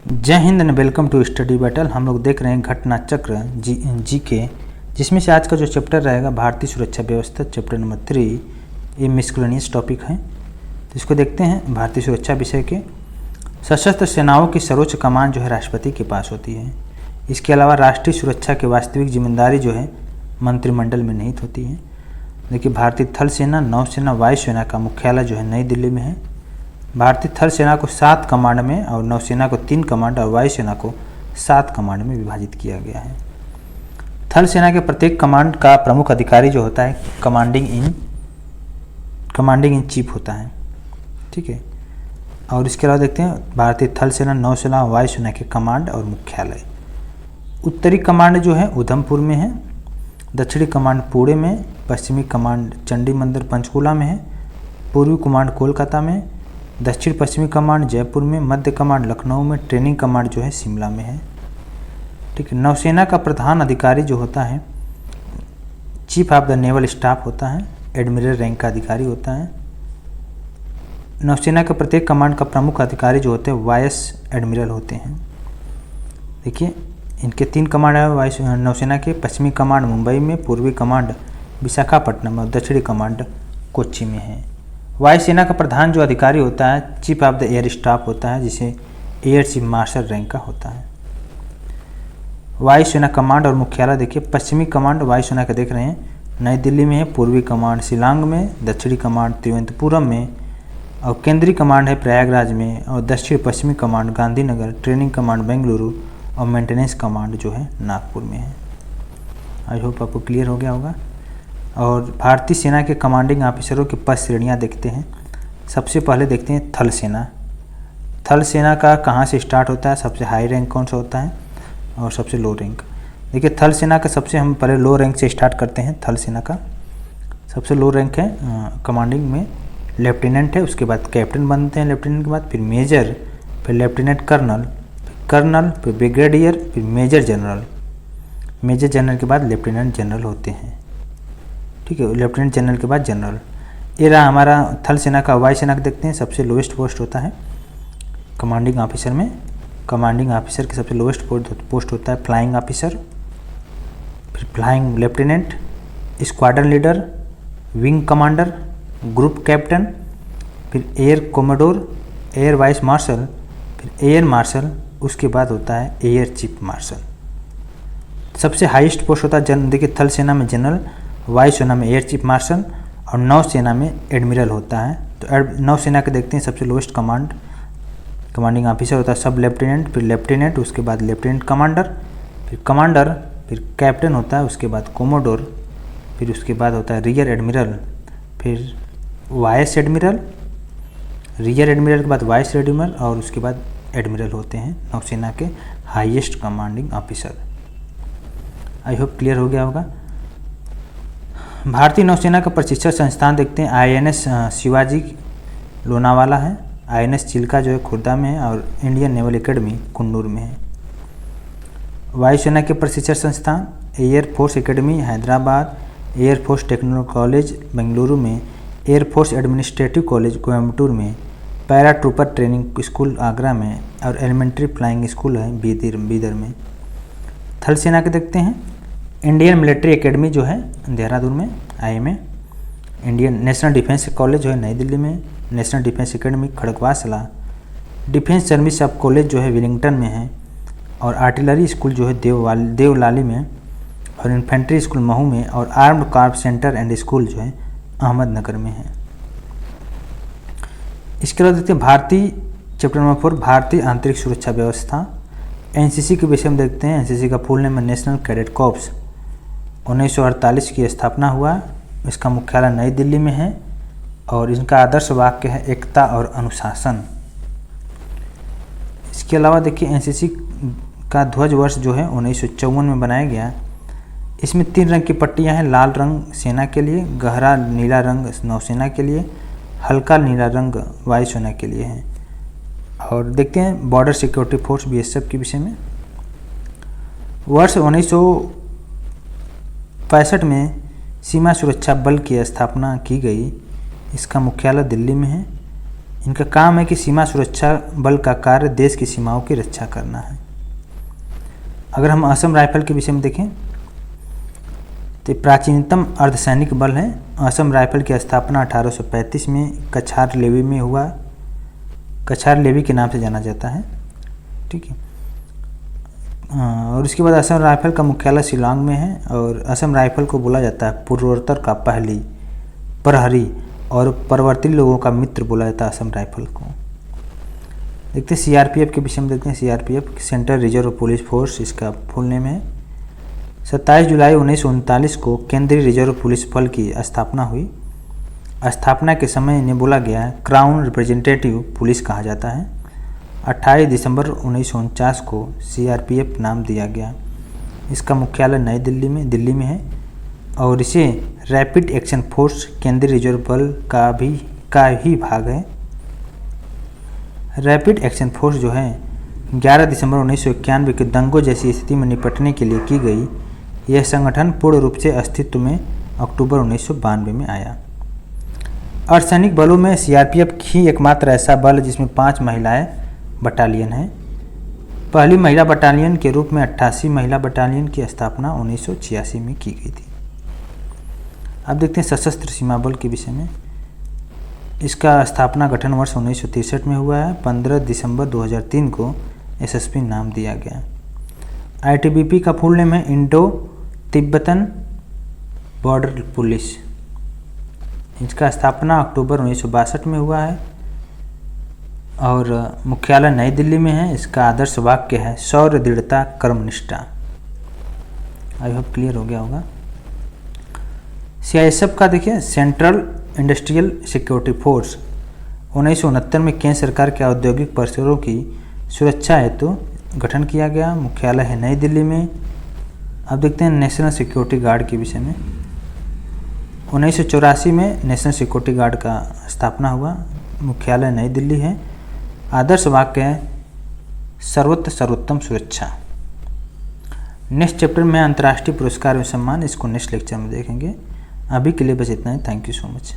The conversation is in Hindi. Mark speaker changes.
Speaker 1: जय हिंद and welcome to study battle. हम लोग देख रहे हैं घटना चक्र जी के, जिसमें से आज का जो चैप्टर रहेगा भारतीय सुरक्षा व्यवस्था, चैप्टर नंबर 3। ये मिसलेनियस टॉपिक है, तो इसको देखते हैं। भारतीय सुरक्षा विषय के सशस्त्र सेनाओं की सर्वोच्च कमान जो है राष्ट्रपति के पास होती है। इसके अलावा राष्ट्रीय सुरक्षा की वास्तविक जिम्मेदारी जो है मंत्रिमंडल में निहित होती है। देखिए, भारतीय थल सेना, नौसेना, वायुसेना का मुख्यालय जो है नई दिल्ली में है। भारतीय थल सेना को 7 कमांड में और नौसेना को 3 कमांड और वायुसेना को 7 कमांड में विभाजित किया गया है। थल सेना के प्रत्येक कमांड का प्रमुख अधिकारी जो होता है कमांडिंग इन चीफ होता है, ठीक है। और इसके अलावा देखते हैं भारतीय थल सेना, नौसेना, वायुसेना के कमांड और मुख्यालय। उत्तरी कमांड जो है उधमपुर में है, दक्षिणी कमांड पुणे में, पश्चिमी कमांड चंडी मंदिर पंचकुला में है, पूर्वी कमांड कोलकाता में, दक्षिण पश्चिमी कमांड जयपुर में, मध्य कमांड लखनऊ में, ट्रेनिंग कमांड जो है शिमला में है, ठीक है। नौसेना का प्रधान अधिकारी जो होता है chief of the naval staff होता है, एडमिरल रैंक का अधिकारी होता है। नौसेना के प्रत्येक कमांड का प्रमुख अधिकारी जो होते हैं वाइस एडमिरल होते हैं। देखिए, इनके 3 कमांड है नौसेना के। पश्चिमी कमांड मुंबई में, पूर्वी कमांड विशाखापट्टनम और दक्षिणी कमांड कोच्चि में है। वायुसेना का प्रधान जो अधिकारी होता है chief of the air staff होता है, जिसे एयर चीफ मार्शल रैंक का होता है। वायुसेना कमांड और मुख्यालय देखिए, पश्चिमी कमांड वायुसेना का देख रहे हैं नई दिल्ली में है, पूर्वी कमांड शिलांग में, दक्षिणी कमांड तिरुवनंतपुरम में और केंद्रीय कमांड है प्रयागराज में, और दक्षिण पश्चिमी command Gandhinagar, training command Bengaluru और मेंटेनेंस कमांड जो है नागपुर में है। आई होप आपको क्लियर हो गया होगा। और भारतीय सेना के कमांडिंग ऑफिसरों की 5 श्रेणियाँ देखते हैं। सबसे पहले देखते हैं थल सेना। थल सेना का कहाँ से स्टार्ट होता है, सबसे हाई रैंक कौन सा होता है और सबसे लो रैंक। देखिए, थल सेना का सबसे हम पहले लो रैंक से स्टार्ट करते हैं। थल सेना का सबसे लो रैंक है कमांडिंग में लेफ्टिनेंट है, उसके बाद कैप्टन बनते हैं, लेफ्टिनेंट के बाद फिर मेजर, फिर लेफ्टिनेंट कर्नल, फिर ब्रिगेडियर, फिर मेजर जनरल। मेजर जनरल के बाद लेफ्टिनेंट जनरल होते हैं, ठीक है। लेफ्टिनेंट जनरल के बाद जनरल। ये रहा हमारा थल सेना का। वायुसेना का देखते हैं, सबसे लोएस्ट पोस्ट होता है कमांडिंग ऑफिसर में। कमांडिंग ऑफिसर के सबसे लोएस्ट पोस्ट होता है फ्लाइंग ऑफिसर, फिर flying lieutenant, squadron leader, wing commander, group captain, फिर air commodore, air vice marshal, फिर एयर मार्शल, उसके बाद होता है एयर चीफ मार्शल। सबसे हाईएस्ट पोस्ट होता है देखिए, थल सेना में जनरल, वायुसेना में एयर चीफ मार्शल और नौसेना में एडमिरल होता है। तो नौसेना के देखते हैं सबसे लोएस्ट कमांडिंग ऑफिसर होता है सब लेफ्टिनेंट, फिर लेफ्टिनेंट, उसके बाद लेफ्टिनेंट कमांडर, फिर कमांडर, फिर कैप्टन होता है, उसके बाद कोमोडोर, फिर उसके बाद होता है रियर एडमिरल, फिर वाइस एडमिरल, रियर एडमिरल के बाद वाइस एडमिरल और उसके बाद एडमिरल होते हैं नौसेना के highest commanding officer. I hope clear हो गया होगा। भारतीय नौसेना का प्रशिक्षण संस्थान देखते हैं। INS शिवाजी लोनावाला है, INS चिल्का जो है खुर्दा में है और इंडियन नेवल एकेडमी कुन्नूर में है। वायुसेना के प्रशिक्षण संस्थान air force academy Hyderabad, air force technical college Bengaluru में, एयरफोर्स एडमिनिस्ट्रेटिव कॉलेज कोयम्बटूर में, para trooper training school Agra में और एलिमेंट्री फ्लाइंग स्कूल है बीदर में। थल सेना के देखते हैं इंडियन मिलिट्री एकेडमी जो है देहरादून में, IMA, Indian national defence college जो है नई दिल्ली में, national defence academy Khadakwasla, defence service of college जो है विलिंगटन में है और आर्टिलरी स्कूल जो है देवलाली में और इन्फेंट्री स्कूल महू में और armed carp centre and school जो है अहमदनगर में है। इसके अलावा देखते हैं भारतीय चैप्टर नंबर 4 भारतीय आंतरिक सुरक्षा व्यवस्था। NCC के विषय में देखते हैं। NCC का फुल नेम है नेशनल कैडेट कॉर्प्स। 1948 की स्थापना हुआ। इसका मुख्यालय नई दिल्ली में है और इनका आदर्श वाक्य है एकता और अनुशासन। इसके अलावा देखिए, NCC का ध्वज वर्ष जो है 1954 में बनाया गया। इसमें 3 रंग की पट्टियां हैं। लाल रंग सेना के लिए, गहरा नीला रंग नौसेना के लिए, हल्का नीला रंग वायुसेना के लिए है। और देखते हैं बॉर्डर सिक्योरिटी फोर्स BSF के विषय में। वर्ष 1965 में सीमा सुरक्षा बल की स्थापना की गई। इसका मुख्यालय दिल्ली में है इनका काम है कि सीमा सुरक्षा बल का कार्य देश की सीमाओं की रक्षा करना है। अगर हम असम राइफल के विषय में देखें तो प्राचीनतम अर्धसैनिक बल है। असम राइफल की स्थापना 1835 में कछार लेवी में हुआ। कछार लेवी के नाम से जाना जाता है, ठीक है। और उसके बाद असम राइफल का मुख्यालय शिलांग में है। और असम राइफल को बोला जाता है पूर्वोत्तर का पहली प्रहरी और परवर्ती लोगों का मित्र बोला जाता है असम राइफल को। देखते हैं सीआरपीएफ के विषय में देखते हैं। CRPF central reserve police force इसका फुल नेम है। 27 जुलाई 1939 को केंद्रीय रिजर्व पुलिस बल की स्थापना हुई। स्थापना के समय इन्हें बोला गया है क्राउन रिप्रेजेंटेटिव पुलिस कहा जाता है। 28 दिसंबर 1949 को सीआरपीएफ नाम दिया गया। इसका मुख्यालय नई दिल्ली में है। और इसे रैपिड एक्शन फोर्स केंद्रीय रिजर्व बल का ही भाग है। रैपिड एक्शन फोर्स जो है 11 दिसंबर 1991 के दंगों जैसी स्थिति में निपटने के लिए की गई। यह संगठन पूर्ण रूप से अस्तित्व में अक्टूबर 1992 में आया। अर्धसैनिक बलों में सीआरपीएफ ही एकमात्र ऐसा बल जिसमें 5 महिलाएं बटालियन है। पहली महिला बटालियन के रूप में 88 महिला बटालियन की स्थापना 1986 में की गई थी। अब देखते हैं सशस्त्र सीमा बल के विषय में। इसका स्थापना गठन वर्ष 1963 में हुआ है। 15 दिसंबर 2003 को एसएसपी नाम दिया गया। आईटीबीपी का फुल नेम है इंडो तिब्बतन बॉर्डर पुलिस। इसका स्थापना अक्टूबर 1962 में हुआ है और मुख्यालय नई दिल्ली में है। इसका आदर्श वाक्य है शौर्य, दृढ़ता, कर्मनिष्ठा। आई होप क्लियर हो गया होगा। सीआईएसएफ का देखिए सेंट्रल इंडस्ट्रियल सिक्योरिटी फोर्स 1969 में केंद्र सरकार के औद्योगिक परिसरों की सुरक्षा हेतु गठन किया गया। मुख्यालय है नई दिल्ली में। अब देखते हैं नेशनल सिक्योरिटी गार्ड के विषय में। 1984 में नेशनल सिक्योरिटी गार्ड का स्थापना हुआ। मुख्यालय नई दिल्ली है। आदर्श वाक्य है सर्वत्र सर्वोत्तम सुरक्षा। नेक्स्ट चैप्टर में अंतर्राष्ट्रीय पुरस्कार एवं सम्मान, इसको नेक्स्ट लेक्चर में देखेंगे। अभी के लिए बस इतना ही। Thank you so much.